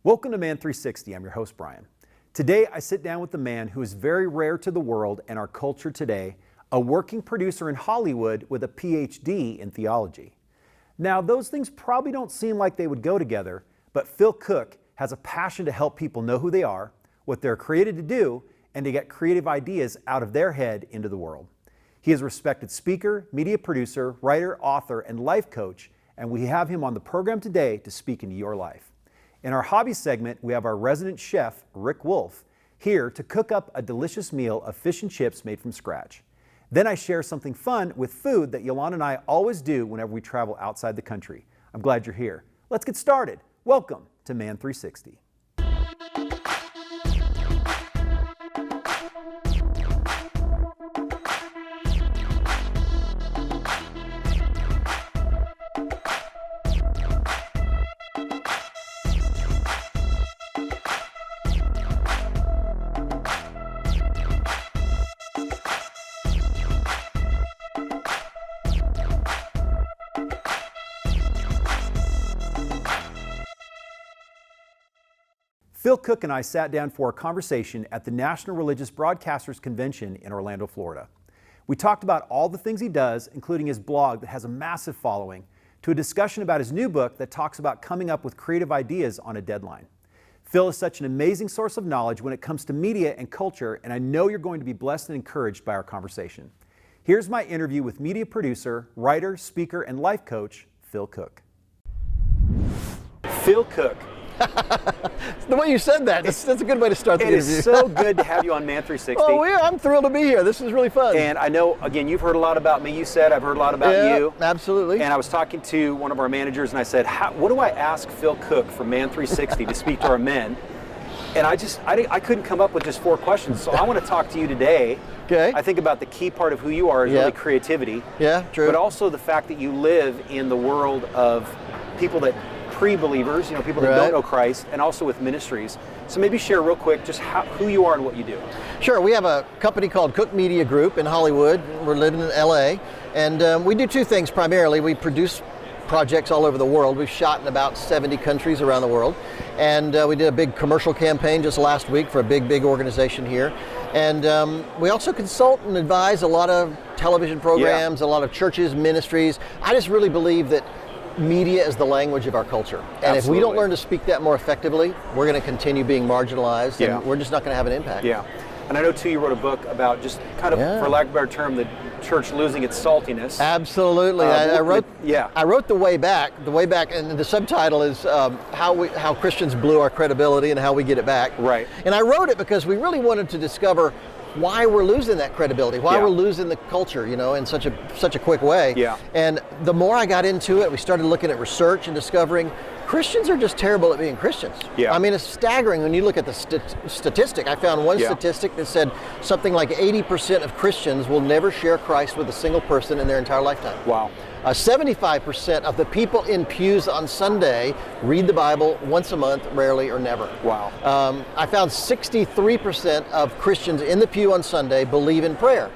Welcome to Man 360. I'm your host, Brian. Today, I sit down with the man who is very rare to the world and our culture today, a working producer in Hollywood with a PhD in theology. Now, those things probably don't seem like they would go together, but Phil Cooke has a passion to help people know who they are, what they're created to do, and to get creative ideas out of their head into the world. He is a respected speaker, media producer, writer, author, and life coach, and we have him on the program today to speak into your life. In our hobby segment, we have our resident chef, Rick Wolf, here to cook up a delicious meal of fish and chips made from scratch. Then I share something fun with food that Yolanda and I always do whenever we travel outside the country. I'm glad you're here. Let's get started. Welcome to Man 360. Phil Cooke and I sat down for a conversation at the National Religious Broadcasters Convention in Orlando, Florida. We talked about all the things he does, including his blog that has a massive following, to a discussion about his new book that talks about coming up with creative ideas on a deadline. Phil is such an amazing source of knowledge when it comes to media and culture, and I know you're going to be blessed and encouraged by our conversation. Here's my interview with media producer, writer, speaker, and life coach, Phil Cooke. Phil Cooke. The way you said that, that's a good way to start the interview. It is so good to have you on Man 360. Oh, yeah, I'm thrilled to be here. This is really fun. And I know, again, you've heard a lot about me. You said I've heard a lot about you. Absolutely. And I was talking to one of our managers, and I said, what do I ask Phil Cooke from Man 360 to speak to our men? And I couldn't come up with just 4 questions. So I want to talk to you today. Okay. I think about the key part of who you are is really creativity. Yeah, true. But also the fact that you live in the world of people that pre-believers, people that don't know Christ, and also with ministries. So maybe share real quick just who you are and what you do. Sure. We have a company called Cooke Media Group in Hollywood. We're living in LA, and we do 2 things primarily. We produce projects all over the world. We've shot in about 70 countries around the world, and we did a big commercial campaign just last week for a big organization here. And we also consult and advise a lot of television programs, a lot of churches, ministries. I just really believe that media is the language of our culture. And if we don't learn to speak that more effectively, we're going to continue being marginalized, and we're just not going to have an impact. Yeah. And I know, too, you wrote a book about just kind of, for lack of a better term, the church losing its saltiness. Absolutely. I wrote the way back, and the subtitle is how Christians blew our credibility and how we get it back. Right. And I wrote it because we really wanted to discover why we're losing that credibility, why we're losing the culture, in such a quick way. Yeah. And the more I got into it, we started looking at research and discovering Christians are just terrible at being Christians. Yeah. I mean, it's staggering when you look at the statistic. I found one statistic that said something like 80% of Christians will never share Christ with a single person in their entire lifetime. Wow. 75% of the people in pews on Sunday read the Bible once a month, rarely or never. Wow. I found 63% of Christians in the pew on Sunday believe in prayer.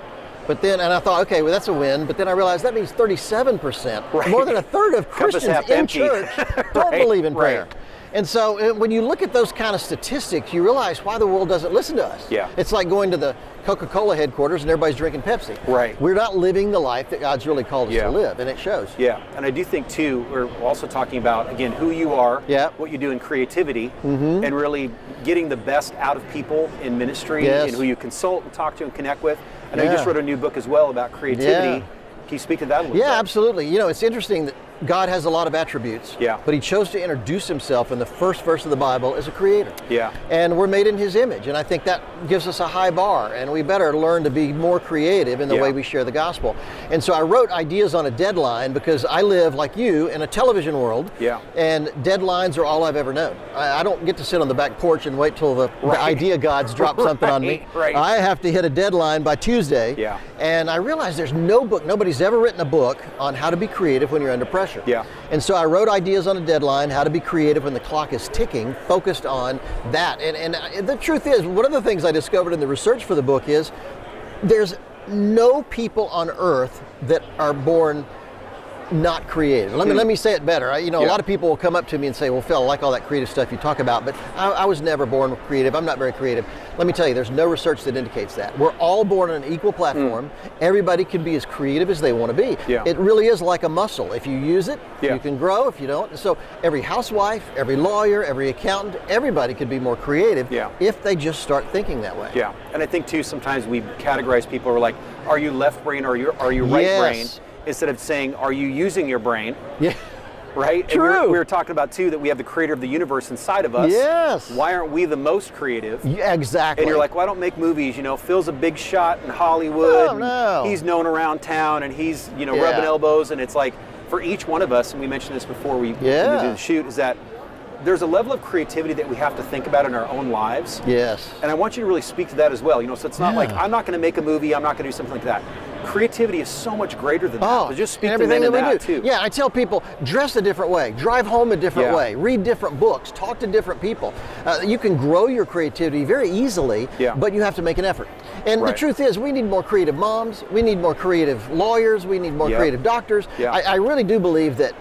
But then, and I thought, okay, well, that's a win. But then I realized that means 37%, more than a third of Christians in church don't believe in prayer. Right. And so when you look at those kind of statistics, you realize why the world doesn't listen to us. Yeah. It's like going to the Coca-Cola headquarters and everybody's drinking Pepsi. Right. We're not living the life that God's really called us to live, and it shows. Yeah, and I do think, too, we're also talking about, again, who you are, what you do in creativity, and really getting the best out of people in ministry and who you consult and talk to and connect with. I know you just wrote a new book as well about creativity. Can you speak to that a little bit? Yeah, absolutely. It's interesting that God has a lot of attributes, but he chose to introduce himself in the first verse of the Bible as a creator. Yeah. And we're made in his image, and I think that gives us a high bar, and we better learn to be more creative in the way we share the gospel. And so I wrote Ideas on a Deadline because I live, like you, in a television world, and deadlines are all I've ever known. I don't get to sit on the back porch and wait till the idea gods drop something on me. Right. I have to hit a deadline by Tuesday, and I realized there's no book, nobody's ever written a book on how to be creative when you're under pressure. Yeah. And so I wrote Ideas on a Deadline, how to be creative when the clock is ticking, focused on that. And the truth is, one of the things I discovered in the research for the book is there's no people on earth that are born not creative. Let me say it better. A lot of people will come up to me and say, well, Phil, I like all that creative stuff you talk about, but I was never born creative. I'm not very creative. Let me tell you, there's no research that indicates that. We're all born on an equal platform. Everybody can be as creative as they want to be. Yeah. It really is like a muscle. If you use it, Yeah. you can grow. If you don't, so every housewife, every lawyer, every accountant, everybody could be more creative Yeah. if they just start thinking that way. Yeah, and I think too, sometimes we categorize people who are like, are you left brain or are you right Yes. brain? Instead of saying, are you using your brain? Yeah. Right? True. And we were talking about too that we have the creator of the universe inside of us. Yes. Why aren't we the most creative? Yeah, exactly. And you're like, well, I don't make movies. Phil's a big shot in Hollywood. Oh, no. He's known around town, and he's Yeah. rubbing elbows. And it's like, for each one of us, and we mentioned this before we did the shoot, is that there's a level of creativity that we have to think about in our own lives. Yes. And I want you to really speak to that as well. So it's not like, I'm not going to make a movie, I'm not going to do something like that. Creativity is so much greater than that. So just speak to everything men that in we that do. too. Yeah, I tell people, dress a different way, drive home a different Yeah. way, read different books, talk to different people. You can grow your creativity very easily, Yeah. but you have to make an effort. And the Right. truth is, we need more creative moms, we need more creative lawyers, we need more Yeah. creative doctors. Yeah. I really do believe that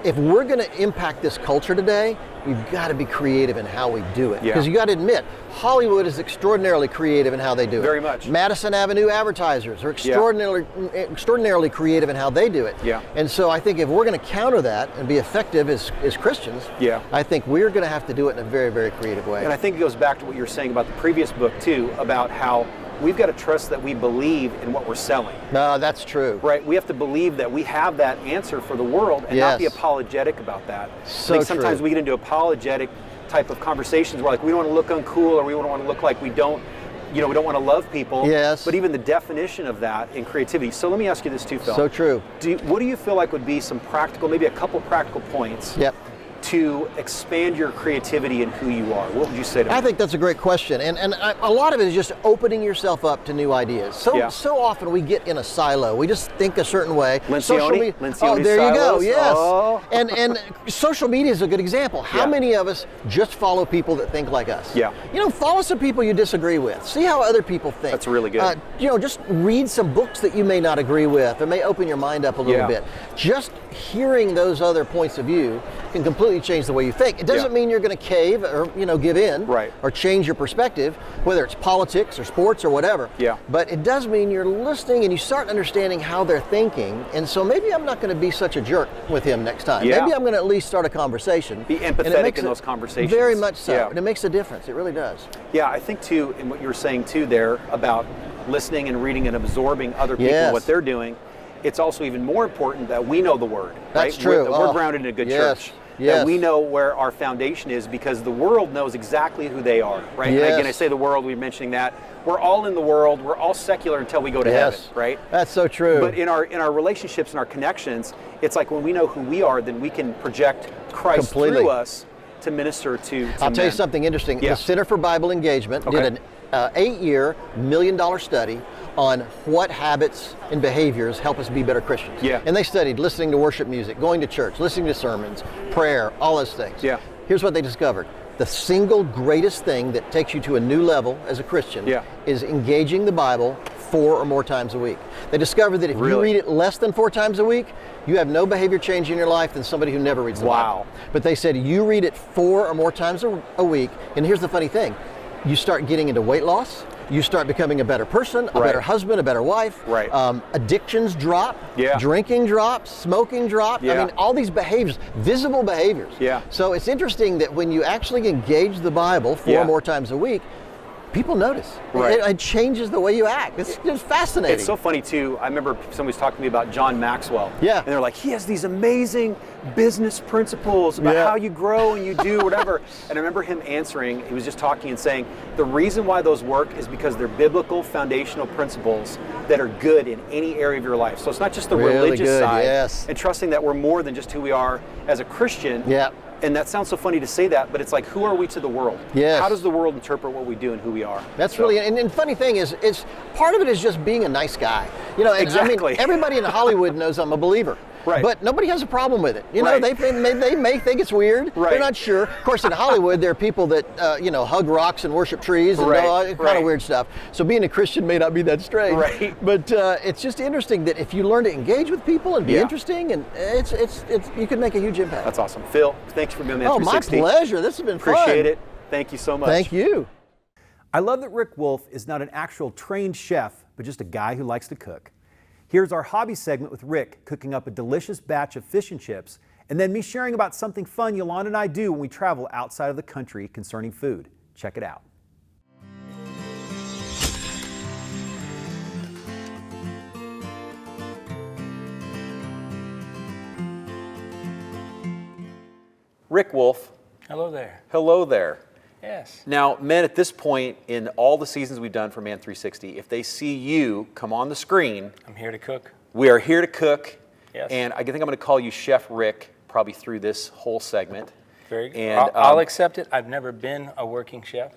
if we're going to impact this culture today, we've got to be creative in how we do it. Yeah. Because you got to admit, Hollywood is extraordinarily creative in how they do it. Very much. Madison Avenue advertisers are extraordinarily creative in how they do it. Yeah. And so I think if we're going to counter that and be effective as Christians, Yeah. I think we're going to have to do it in a very, very creative way. And I think it goes back to what you were saying about the previous book too, about how we've got to trust that we believe in what we're selling. No, that's true. Right, we have to believe that we have that answer for the world and not be Yes. apologetic about that. So I think sometimes true. we get into apologetic type of conversations where like we don't want to look uncool or we don't want to look like we don't want to love people. Yes. But even the definition of that in creativity. So let me ask you this too, Phil. So true. What do you feel like would be some practical, maybe a couple practical points Yep. to expand your creativity and who you are? What would you say to me? I think that's a great question, and a lot of it is just opening yourself up to new ideas. So often we get in a silo. We just think a certain way. Lencioni Oh, there you go. silos. Yes. Oh. And social media is a good example. How Yeah. many of us just follow people that think like us? Yeah. Follow some people you disagree with. See how other people think. That's really good. Just read some books that you may not agree with, or may open your mind up a little Yeah. bit. Just hearing those other points of view can completely change the way you think. It doesn't Yeah. mean you're going to cave or give in, Right. or change your perspective, whether it's politics or sports or whatever. Yeah. But it does mean you're listening and you start understanding how they're thinking. And so maybe I'm not going to be such a jerk with him next time. Yeah. Maybe I'm going to at least start a conversation. Be And it empathetic makes in it- those conversations. Very much so. Yeah. And it makes a difference. It really does. Yeah, I think too, in what you were saying too there about listening and reading and absorbing other people, Yes. what they're doing, it's also even more important that we know the Word. That's right? true. We're Oh, grounded in a good yes, church. yes. That we know where our foundation is because the world knows exactly who they are, right? Yes. And again, I say the world, we're mentioning that. We're all in the world, we're all secular until we go to heaven, right? That's so true. But in our relationships and our connections, it's like when we know who we are, then we can project Christ Completely. through us to minister to I'll tell you men. something interesting. Yeah. The Center for Bible Engagement Okay. did an 8-year, $1 million study on what habits and behaviors help us be better Christians. Yeah. And they studied listening to worship music, going to church, listening to sermons, prayer, all those things. Yeah. Here's what they discovered. The single greatest thing that takes you to a new level as a Christian Yeah. is engaging the Bible 4 or more times a week. They discovered that if you Really? read it less than 4 times a week, you have no behavior change in your life than somebody who never reads the Wow. Bible. But they said you read it 4 or more times a week, and here's the funny thing. You start getting into weight loss, you start becoming a better person, a Right. better husband, a better wife. Right. Addictions drop, Yeah. drinking drops, smoking drop. Yeah. I mean, all these behaviors, visible behaviors. Yeah. So it's interesting that when you actually engage the Bible 4 Yeah. more times a week, people notice. Right. It changes the way you act. It's just fascinating. It's so funny too. I remember somebody was talking to me about John Maxwell. Yeah. And they're like, he has these amazing business principles about Yeah. how you grow and you do whatever. And I remember him answering, he was just talking and saying, the reason why those work is because they're biblical foundational principles that are good in any area of your life. So it's not just the Really religious good, side. yes. And trusting that we're more than just who we are as a Christian. Yeah. And that sounds so funny to say that, but it's like, who are we to the world? Yes. How does the world interpret what we do and who we are? That's So- really, and funny thing is, it's part of it is just being a nice guy. And Exactly. I mean, everybody in Hollywood knows I'm a believer. Right. But nobody has a problem with it. You know, Right. they may think it's weird. Right. They're not sure. Of course, in Hollywood, there are people that hug rocks and worship trees and Right. all kind of weird stuff. So being a Christian may not be that strange. Right. But it's just interesting that if you learn to engage with people and be Yeah. interesting, and it's you can make a huge impact. That's awesome. Phil, thanks for being on Oh, my 360. pleasure. This has been fun. Appreciate it. Thank you so much. Thank you. I love that Rick Wolf is not an actual trained chef, but just a guy who likes to cook. Here's our hobby segment with Rick cooking up a delicious batch of fish and chips, and then me sharing about something fun Yolanda and I do when we travel outside of the country concerning food. Check it out. Rick Wolf. Hello there. Hello there. Yes. Now, men, at this point in all the seasons we've done for Man 360, if they see you come on the screen, I'm here to cook. we are here to cook. Yes. And I think I'm going to call you Chef Rick probably through this whole segment. Very good. And, I'll accept it. I've never been a working chef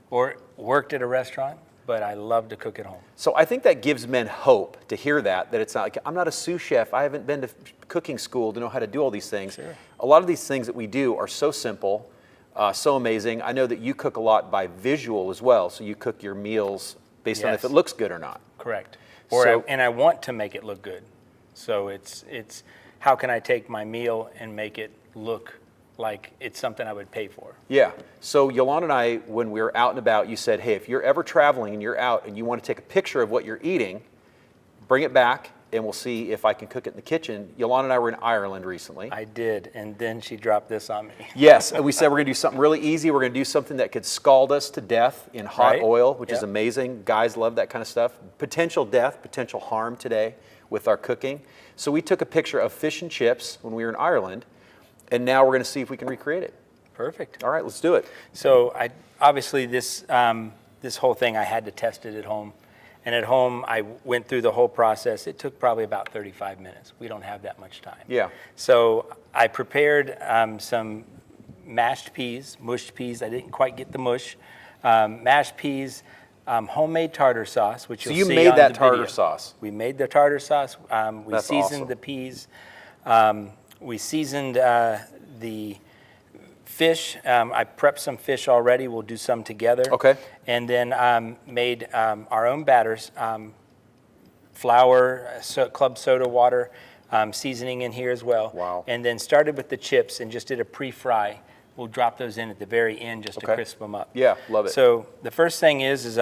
or worked at a restaurant, but I love to cook at home. So I think that gives men hope to hear that it's not like, I'm not a sous chef. I haven't been to cooking school to know how to do all these things. Sure. A lot of these things that we do are so simple, so amazing. I know that you cook a lot by visual as well. So you cook your meals based on if Yes. it looks good or not. Correct. So- And I want to make it look good. So it's how can I take my meal and make it look like it's something I would pay for? Yeah. So Yolanda and I, when we were out and about, you said, hey, if you're ever traveling and you're out and you want to take a picture of what you're eating, bring it back and we'll see if I can cook it in the kitchen. Yolanda and I were in Ireland recently. I did, and then she dropped this on me. Yes, and we said we're going to do something really easy. We're going to do something that could scald us to death in hot Right. oil, which is Yep. amazing. Guys love that kind of stuff. Potential death, potential harm today with our cooking. So we took a picture of fish and chips when we were in Ireland, and now we're going to see if we can recreate it. Perfect. All right, let's do it. So obviously this whole thing, I had to test it at home. And at home, I went through the whole process. It took probably about 35 minutes. We don't have that much time. Yeah. So I prepared some mashed peas, mushed peas. I didn't quite get the mush. Mashed peas, homemade tartar sauce, which So you'll you see made on that the tartar video. sauce. We made the tartar sauce. We That's seasoned awesome. the peas. We seasoned the fish. I prepped some fish already. We'll do some together. Okay. And then made our own batters, flour, club soda water, seasoning in here as well. Wow. And then started with the chips and just did a pre-fry. We'll drop those in at the very end just to Okay. crisp them up. Yeah, love it. So the first thing is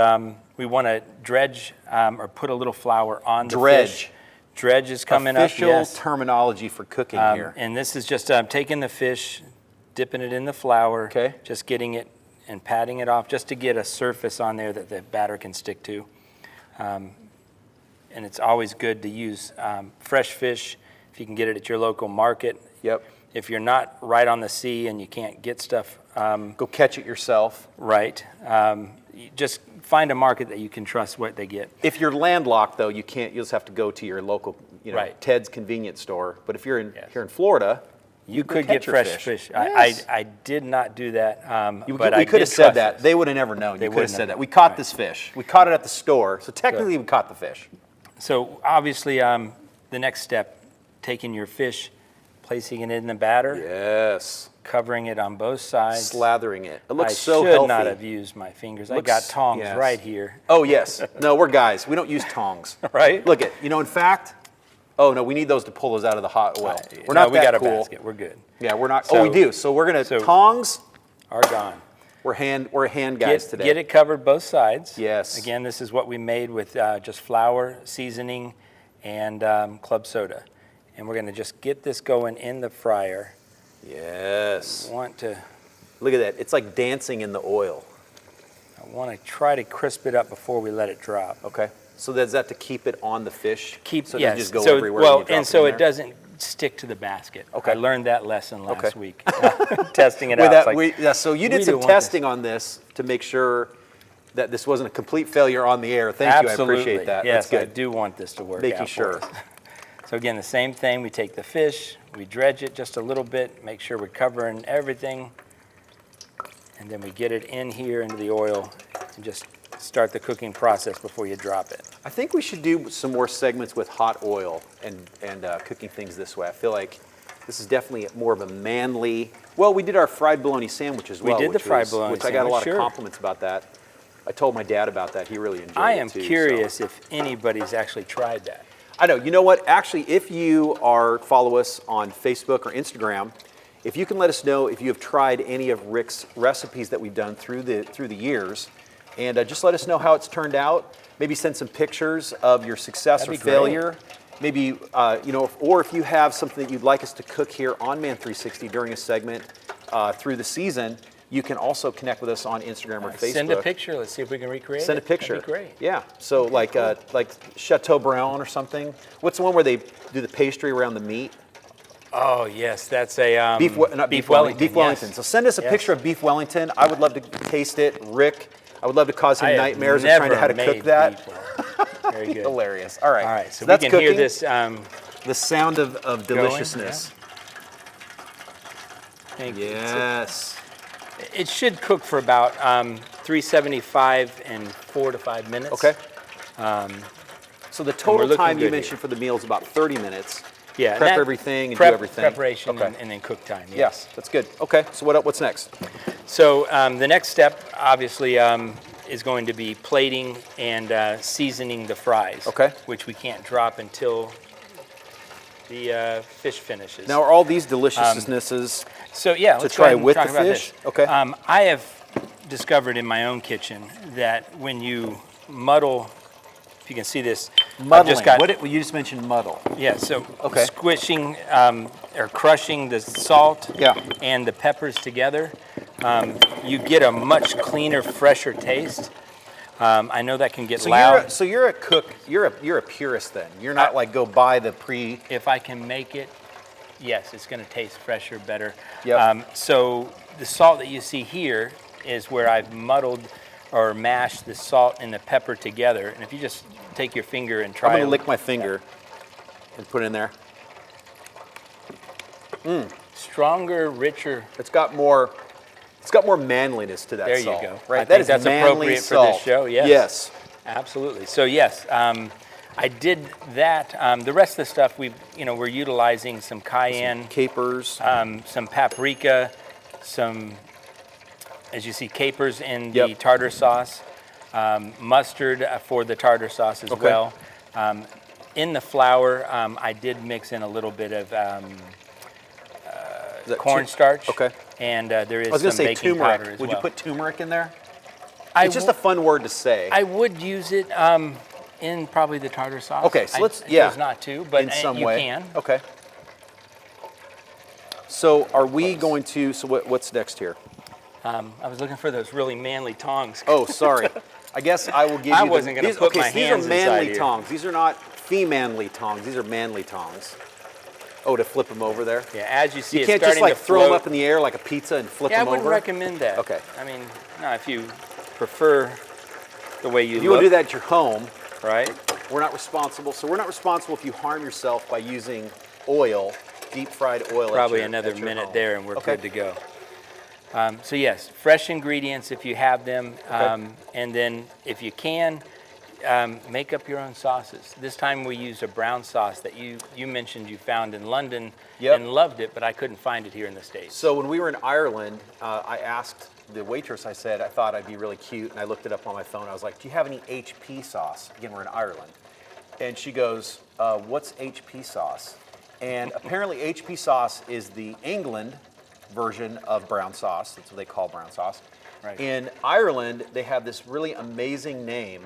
we want to dredge or put a little flour on the Dredge. fish. Dredge is coming Official up. Yes. terminology for cooking here. And this is just taking the fish, dipping it in the flour, Okay. just getting it and patting it off just to get a surface on there that the batter can stick to. And it's always good to use fresh fish if you can get it at your local market. Yep. If you're not right on the sea and you can't get stuff Go catch it yourself. right, you just find a market that you can trust what they get. If you're landlocked, though, you can't. You'll just have to go to your local, Right. Ted's convenience store. But if you're in Yes. here in Florida, You go could catch get your fresh fish. Yes. I did not do that, we but I could have did said trust that. this. They would have never known. They You could have wouldn't said have that. known. We caught Right. this fish. We caught it at the store. So technically, we caught the fish. So obviously, the next step, taking your fish, placing it in the batter, Yes. covering it on both sides. Slathering it. It looks I so should healthy. not have used my fingers. I Looks- got tongs yes. right here. Oh yes. No, we're guys. We don't use tongs. Right? Look it. In fact. Oh no, we need those to pull those out of the hot oil. We're No, not we that got cool. a basket. We're good. Yeah, we're not. So- oh, we do. So we're gonna so- tongs. Are gone. We're hand guys today. Get it covered both sides. Yes. Again, this is what we made with just flour, seasoning, and club soda. And we're going to just get this going in the fryer. Yes. Want to Look at that. It's like dancing in the oil. I want to try to crisp it up before we let it drop. Okay. So that's that to keep it on the fish. So it yes. doesn't just go so, everywhere. well, when you drop and so in it there? doesn't stick to the basket. Okay. I learned that lesson last Okay. week, testing it With out. that, It's like, yeah, so you did we some don't want this. testing on this to make sure that this wasn't a complete failure on the air. Thank you. I Absolutely. appreciate that. Yes, That's I good. do want this to work Making out sure. for us. So again, the same thing. We take the fish, we dredge it just a little bit, make sure we're covering everything, and then we get it in here into the oil and just start the cooking process before you drop it. I think we should do some more segments with hot oil and cooking things this way. I feel like this is definitely more of a manly. Well, we did our fried bologna sandwich as well. We did the fried bologna which I got a lot sandwich, of compliments about that. I told my dad about that. He really enjoyed it too. I am so. curious if anybody's actually tried that. I know. You know what? Actually, if you follow us on Facebook or Instagram, if you can let us know if you have tried any of Rick's recipes that we've done through the years, and just let us know how it's turned out. Maybe send some pictures of your success That'd or be great. failure. Maybe or if you have something that you'd like us to cook here on Man 360 during a segment through the season, you can also connect with us on Instagram or Facebook. Send a picture. Let's see if we can recreate it. Send a picture. That'd be great. Yeah. So like Chateaubriand or something. What's the one where they do the pastry around the meat? Oh yes, that's a Beef Wellington. Beef Wellington. Yes. So send us a Yes. picture of beef Wellington. I would love to taste it. Rick, I would love to cause him I have nightmares of trying to how to never cook that. made beef Wellington. Very good. Hilarious. All right. All right, so we that's can cooking. hear this. The sound of deliciousness. Thank you. Yes. It should cook for about 375 and 4 to 5 minutes. Okay. So the we're total looking time you good mentioned for the meal is about 30 minutes. Yeah. Prep and everything and prep, do everything. Preparation Okay. and then cook time. Yes. Yes, that's good. Okay, so what's next? So the next step, obviously, is going to be plating and seasoning the fries. Okay. Which we can't drop until the fish finishes. Now, are all these deliciousnesses So yeah, to let's try go ahead and with talk the about fish? this. Okay. I have discovered in my own kitchen that when you muddle, if you can see this, I've muddling? just got, You just mentioned muddle. yeah, so Okay. squishing or crushing the salt Yeah. and the peppers together, you get a much cleaner, fresher taste. I know that can get So loud. you're a cook. You're a purist then. You're not like go buy the pre. If I can make it, yes, it's going to taste fresher, better. Yep. So the salt that you see here is where I've muddled or mashed the salt and the pepper together. And if you just take your finger and try I'm gonna it, lick my finger and put it in there. stronger, richer. It's got more manliness to that There you salt. go. Right. I That think is that's manly appropriate for salt. this show, yes. Yes. Absolutely. So yes, I did that. The rest of the stuff we're utilizing some cayenne, Capers. some paprika, some, as you see, capers in the Yep. tartar sauce, mustard for the tartar sauce as Okay. well. In the flour, I did mix in a little bit of Is that cornstarch. Okay. And there is I was gonna some say baking turmeric. powder as Would well. you put turmeric in there? I It's just a fun word to say. I would use it in probably the tartar sauce. Okay, so let's- I yeah. choose not to, but in some you way. can. Okay. So are we going to? So what's next here? I was looking for those really manly tongs. Oh, sorry. I guess I will give you. I wasn't gonna put my so these hands are manly inside here. tongs. These are not fee-manly tongs. These are manly tongs. Oh, to flip them over there. Yeah, as you see, You it's can't just starting like to throw them float. up in the air like a pizza and flip Yeah, I them wouldn't over. recommend that. Okay. I mean, no, if you prefer the way you If you look, want to do that at your home, right? we're not responsible. So we're not responsible if you harm yourself by using oil, deep fried oil. Probably at another your minute home. there, and we're Okay. good to go. So yes, fresh ingredients if you have them, and then if you can, make up your own sauces. This time we used a brown sauce that you mentioned you found in London Yep. and loved it, but I couldn't find it here in the States. So when we were in Ireland, I asked the waitress, I said, I thought I'd be really cute, and I looked it up on my phone. I was like, do you have any HP sauce? Again, we're in Ireland. And she goes, what's HP sauce? And apparently HP sauce is the England version of brown sauce. That's what they call brown sauce. Right. In Ireland, they have this really amazing name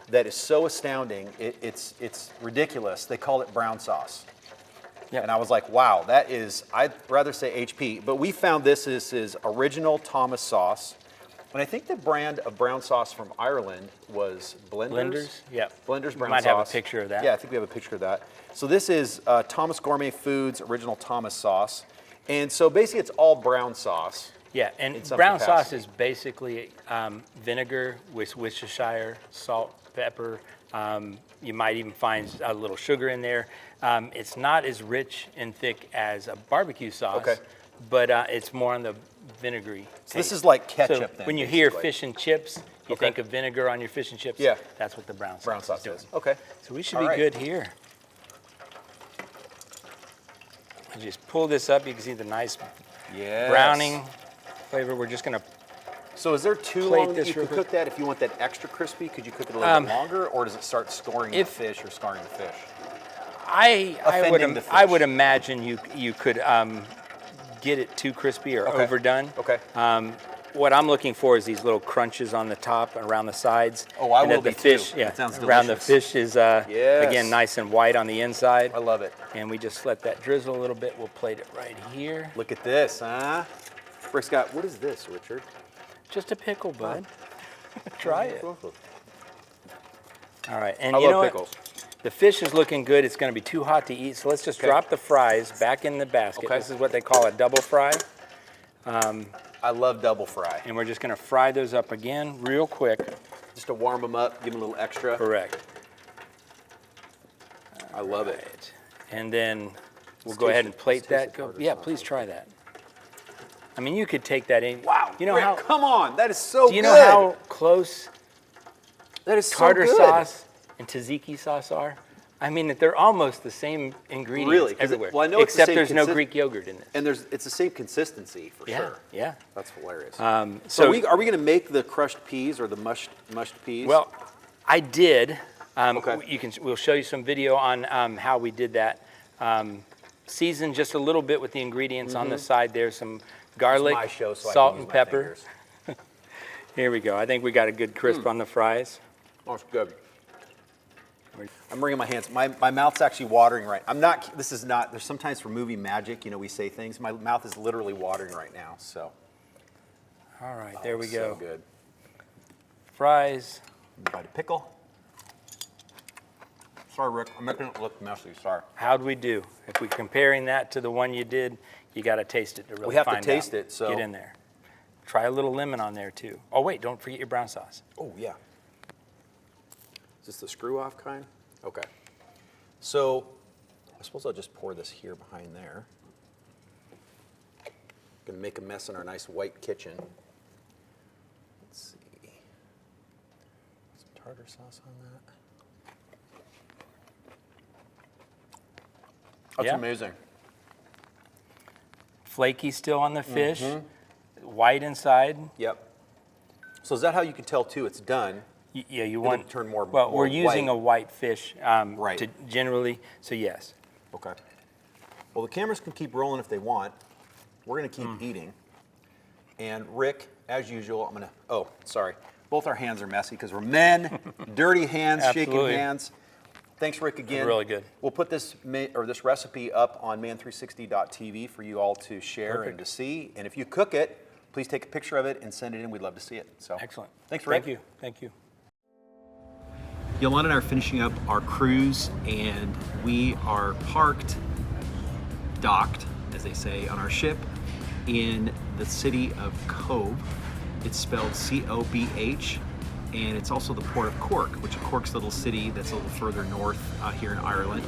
that is so astounding, it's ridiculous. They call it brown sauce. Yep. And I was like, wow, that is, I'd rather say HP. But we found this is original Thomas sauce. And I think the brand of brown sauce from Ireland was Blenders. Blenders? Yep. Blenders We brown might sauce. have a picture of that. Yeah, I think we have a picture of that. So this is Thomas Gourmet Foods original Thomas sauce. And so basically it's all brown sauce. Yeah, and in some brown sauce capacity. is basically vinegar with Worcestershire, salt, pepper. You might even find a little sugar in there. It's not as rich and thick as a barbecue sauce, Okay. but it's more on the vinegary So this taste. is like So ketchup then. when you hear basically. fish and chips, You Okay. think of vinegar on your fish and chips? Yeah. That's what the brown sauce, Brown sauce is doing. is. Okay. So we should All be right. good here. I just pull this up. You can see the nice Yes. browning flavor. We're just going to So is there too Plate long this you real can quick. cook that if you want that extra crispy? Could you cook it a little bit longer, or does it start scoring the If- fish or scarring the fish? I Offending the I fish. would imagine you could get it too crispy or Okay. overdone. Okay. What I'm looking for is these little crunches on the top and around the sides. Oh, I and will that the be too. fish, Yeah, That sounds around the delicious. fish is Yes. again nice and white on the inside. I love it. And we just let that drizzle a little bit. We'll plate it right here. Look at this, huh? Rick Scott, what is this, Richard? Just a pickle, bud. Try it. All right, and I you know love what? pickles. The fish is looking good. It's going to be too hot to eat, so let's just Okay. drop the fries back in the basket. Okay. This is what they call a double fry. I love double fry. And we're just going to fry those up again real quick. Just to warm them up, give them a little extra. Correct. I love it. Right. And then we'll Let's go ahead taste and it. plate Let's taste that. the Go, tartar yeah, sauce. please try that. I mean, you could take that in. Wow, You know Rick, how? come on, that is so Do you good. know how close that is so tartar good. sauce and tzatziki sauce are? I mean, they're almost the same ingredients Really? 'Cause everywhere. well, I know it's the except same there's no Greek yogurt in this. And it's the same consistency for Yeah, sure. yeah. That's hilarious. So so are we going to make the crushed peas or the mushed peas? Well, I did. Okay. We'll show you some video on how we did that. Season just a little bit with the ingredients on the side there. Some garlic, my show, so salt, I can and use my pepper. fingers. Here we go. I think we got a good crisp on the fries. Oh, it's good. I'm wringing my hands. My mouth's actually watering right. This is not. There's sometimes for movie magic, we say things. My mouth is literally watering right now. So. All right, there we Oh, go. So good. Fries. Bite of pickle. Sorry, Rick. I'm making it look messy. Sorry. How'd we do? If we're comparing that to the one you did, you got to taste it to really We have to find taste out. it, so- Get in there. Try a little lemon on there too. Oh wait, don't forget your brown sauce. Oh yeah. Is this the screw off kind? Okay. So, I suppose I'll just pour this here behind there. Gonna make a mess in our nice white kitchen. Let's see. Some tartar sauce on that. That's Yeah. amazing. Flaky still on the fish, white inside. Yep. So is that how you can tell too? It's done. Yeah, you It'll want turn more. Well, more we're using white. a white fish Right. to generally. So yes. Okay. Well, the cameras can keep rolling if they want. We're going to keep eating. And Rick, as usual, oh, sorry. Both our hands are messy because we're men. Dirty hands, shaking Absolutely. hands. Thanks, Rick, again. Really good. We'll put this recipe up on man360.tv for you all to share Perfect. and to see. And if you cook it, please take a picture of it and send it in. We'd love to see it. So Excellent. Thanks, Rick. Thank you. Thank you. Yolanda and I are finishing up our cruise, and we are docked, as they say, on our ship in the city of Cobh. It's spelled C-O-B-H, and it's also the port of Cork, which is Cork's little city that's a little further north here in Ireland.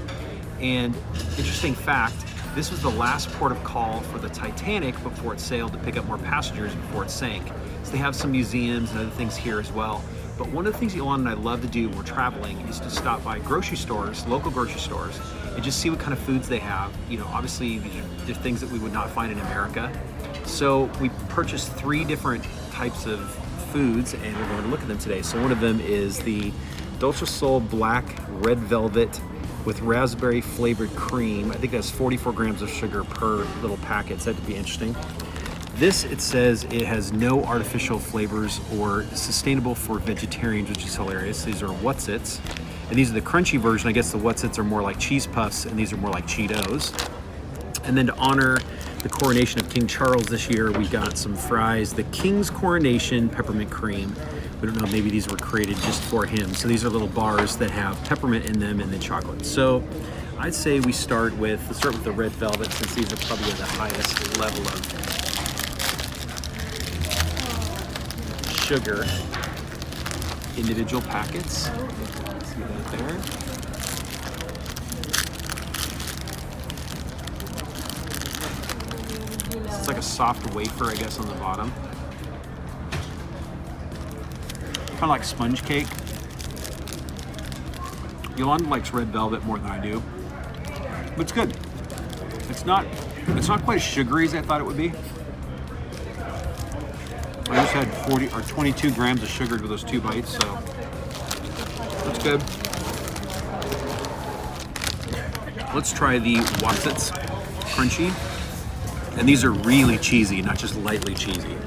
And interesting fact, this was the last port of call for the Titanic before it sailed to pick up more passengers before it sank. So they have some museums and other things here as well. But one of the things Yolanda and I love to do when we're traveling is to stop by grocery stores, local grocery stores, and just see what kind of foods they have. Obviously they're things that we would not find in America. So we purchased 3 different types of foods, and we're going to look at them today. So one of them is the Dolce Sol Black Red Velvet with raspberry flavored cream. I think that's 44 grams of sugar per little packet, so that'd be interesting. This, it says it has no artificial flavors or sustainable for vegetarians, which is hilarious. These are Whatsits, and these are the crunchy version. I guess the Whatsits are more like cheese puffs, and these are more like Cheetos. And then to honor the coronation of King Charles this year, we got some fries, the King's Coronation Peppermint Cream. We don't know, maybe these were created just for him. So these are little bars that have peppermint in them and then chocolate. So I'd say let's start with the red velvet, since these are probably at the highest level of sugar. Individual packets. See that there. It's like a soft wafer, I guess, on the bottom. Kind of like sponge cake. Yolanda likes red velvet more than I do, but it's good. It's not quite as sugary as I thought it would be. I just had 40 or 22 grams of sugar with those 2 bites, so that's good. Let's try the Wotsits Crunchy. And these are really cheesy, not just lightly cheesy.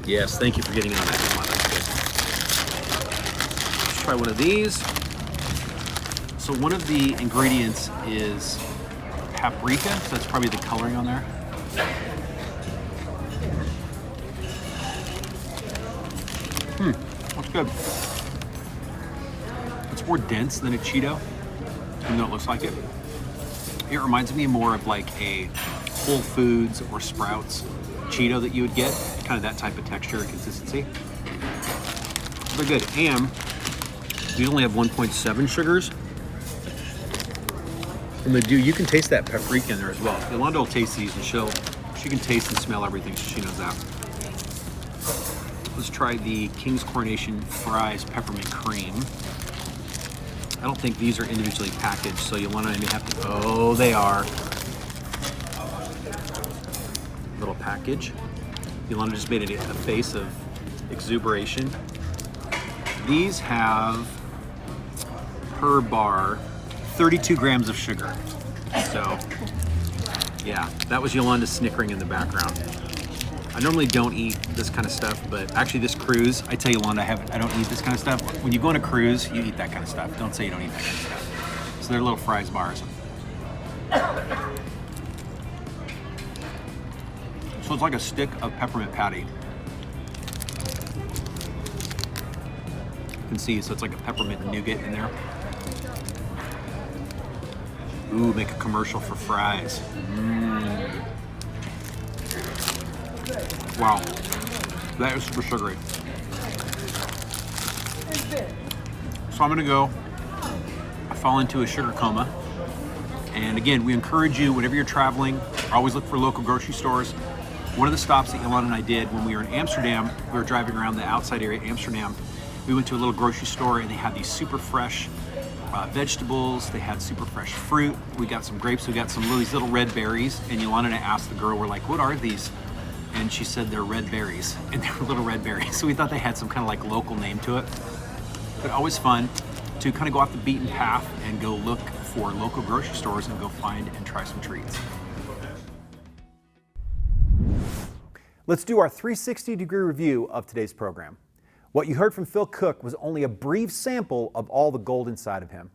Yes, thank you for getting on that. Come on, that's good. Let's try one of these. So one of the ingredients is paprika, so that's probably the coloring on there. That's good. It's more dense than a Cheeto, even though it looks like it. It reminds me more of like a Whole Foods or Sprouts Cheeto that you would get, kind of that type of texture and consistency. They're good, and these only have 1.7 sugars. And you can taste that paprika in there as well. Yolanda will taste these and she can taste and smell everything, so she knows that. Let's try the King's Coronation Fries Peppermint Cream. I don't think these are individually packaged, so Yolanda may have to, oh, they are. Little package. Yolanda just made a face of exuberation. These have, per bar, 32 grams of sugar. So, yeah, that was Yolanda snickering in the background. I normally don't eat this kind of stuff, but actually this cruise, I tell Yolanda I don't eat this kind of stuff. When you go on a cruise, you eat that kind of stuff. Don't say you don't eat that kind of stuff. So they're little fries bars. So it's like a stick of peppermint patty. You can see, so it's like a peppermint nougat in there. Ooh, make a commercial for fries. Wow, that is super sugary. So I'm gonna go, I fall into a sugar coma. And again, we encourage you, whenever you're traveling, always look for local grocery stores. One of the stops that Yolanda and I did when we were in Amsterdam, we were driving around the outside area of Amsterdam. We went to a little grocery store and they had these super fresh vegetables, they had super fresh fruit. We got some grapes, we got these little red berries, and Yolanda and I asked the girl, we're like, what are these? And she said they're red berries, and they were little red berries. So we thought they had some kind of like local name to it. But always fun to kind of go off the beaten path and go look for local grocery stores and go find and try some treats. Let's do our 360-degree review of today's program. What you heard from Phil Cooke was only a brief sample of all the gold inside of him.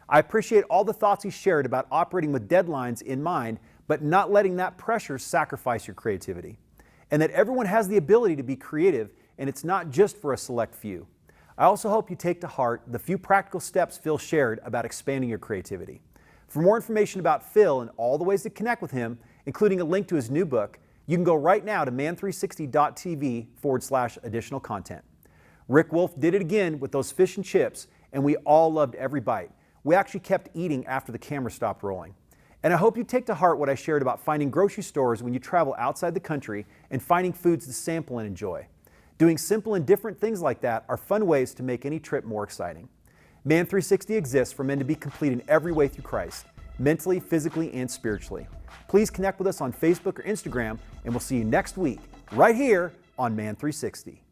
I appreciate all the thoughts he shared about operating with deadlines in mind, but not letting that pressure sacrifice your creativity. And that everyone has the ability to be creative, and it's not just for a select few. I also hope you take to heart the few practical steps Phil shared about expanding your creativity. For more information about Phil and all the ways to connect with him, including a link to his new book, you can go right now to man360.tv/additional content. Rick Wolf did it again with those fish and chips, and we all loved every bite. We actually kept eating after the camera stopped rolling. And I hope you take to heart what I shared about finding grocery stores when you travel outside the country and finding foods to sample and enjoy. Doing simple and different things like that are fun ways to make any trip more exciting. Man 360 exists for men to be complete in every way through Christ, mentally, physically, and spiritually. Please connect with us on Facebook or Instagram, and we'll see you next week, right here on Man 360.